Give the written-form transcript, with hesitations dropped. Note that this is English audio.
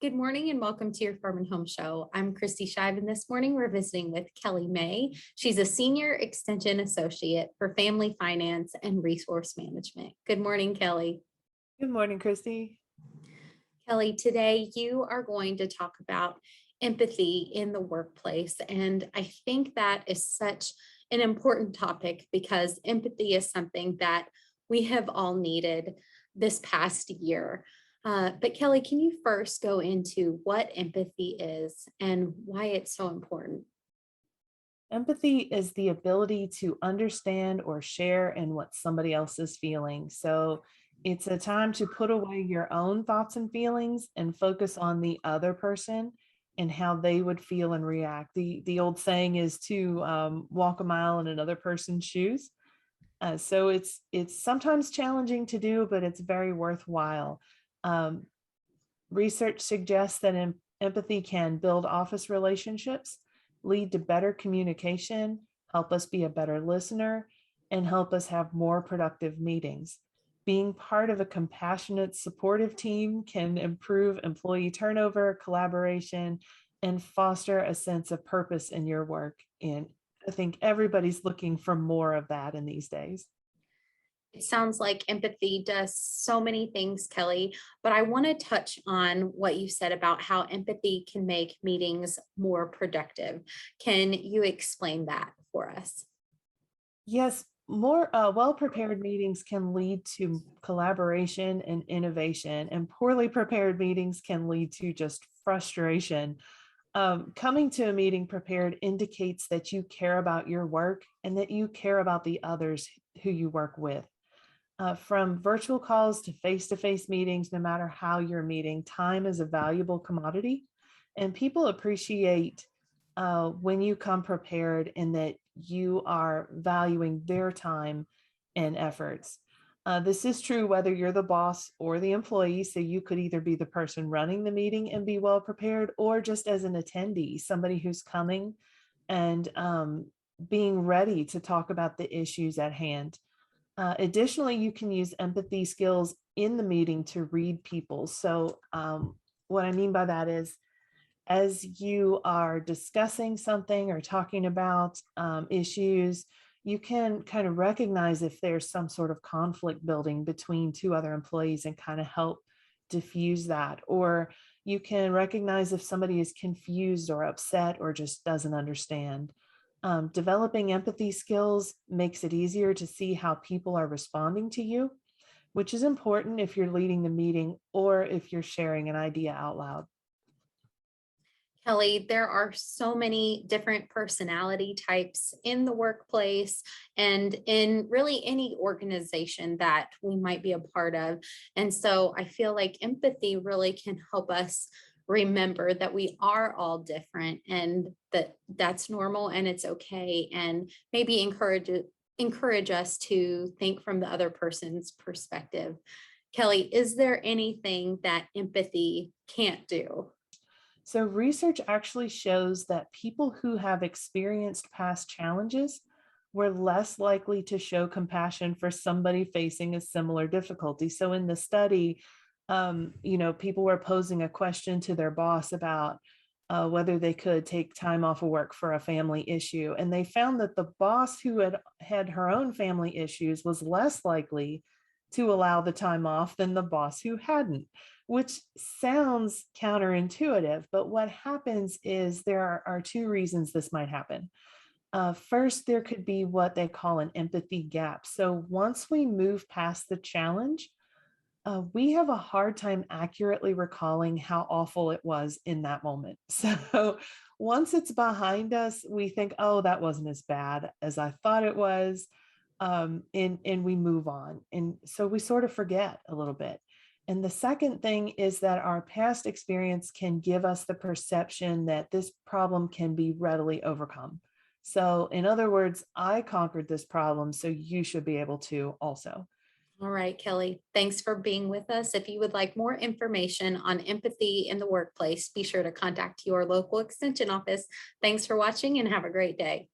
Good morning and welcome to your Farm and Home Show. I'm Kristi Shive, and this morning we're visiting with Kelly May. She's a Senior Extension Associate for Family Finance and Resource Management. Good morning, Kelly. Good morning, Kristi. Kelly, today you are going to talk about empathy in the workplace. And I think that is such an important topic because empathy is something that we have all needed this past year. But Kelly, can you first go into what empathy is and why it's so important? Empathy is the ability to understand or share in what somebody else is feeling. So it's a time to put away your own thoughts and feelings and focus on the other person and how they would feel and react. The old saying is to walk a mile in another person's shoes. So it's sometimes challenging to do, but it's very worthwhile. Um, Research suggests that empathy can build office relationships, lead to better communication, help us be a better listener, and help us have more productive meetings. Being part of a compassionate, supportive team can improve employee turnover, collaboration, and foster a sense of purpose in your work. And I think everybody's looking for more of that in these days. It sounds like empathy does so many things, Kelly, but I want to touch on what you said about how empathy can make meetings more productive. Can you explain that for us? Yes, more well-prepared meetings can lead to collaboration and innovation, and poorly prepared meetings can lead to just frustration. Coming to a meeting prepared indicates that you care about your work and that you care about the others who you work with. From virtual calls to face-to-face meetings, no matter how you're meeting, time is a valuable commodity, and people appreciate when you come prepared and that you are valuing their time and efforts. This is true whether you're the boss or the employee, so you could either be the person running the meeting and be well prepared, or just as an attendee, somebody who's coming and being ready to talk about the issues at hand. Additionally, you can use empathy skills in the meeting to read people. So what I mean by that is, as you are discussing something or talking about issues, you can kind of recognize if there's some sort of conflict building between two other employees and kind of help diffuse that. Or you can recognize if somebody is confused or upset or just doesn't understand. Developing empathy skills makes it easier to see how people are responding to you, which is important if you're leading the meeting or if you're sharing an idea out loud. Kelly, there are so many different personality types in the workplace and in really any organization that we might be a part of. And so I feel like empathy really can help us remember that we are all different and that that's normal and it's okay, and maybe encourage us to think from the other person's perspective. Kelly, is there anything that empathy can't do? So research actually shows that people who have experienced past challenges were less likely to show compassion for somebody facing a similar difficulty. So in the study, people were posing a question to their boss about whether they could take time off of work for a family issue. And they found that the boss who had her own family issues was less likely to allow the time off than the boss who hadn't, which sounds counterintuitive. But what happens is there are two reasons this might happen. First, there could be what they call an empathy gap. So once we move past the challenge, we have a hard time accurately recalling how awful it was in that moment. So once it's behind us, we think, oh, that wasn't as bad as I thought it was. And we move on. And so we sort of forget a little bit. And the second thing is that our past experience can give us the perception that this problem can be readily overcome. So in other words, I conquered this problem, so you should be able to also. All right, Kelly, thanks for being with us. If you would like more information on empathy in the workplace, be sure to contact your local extension office. Thanks for watching and have a great day.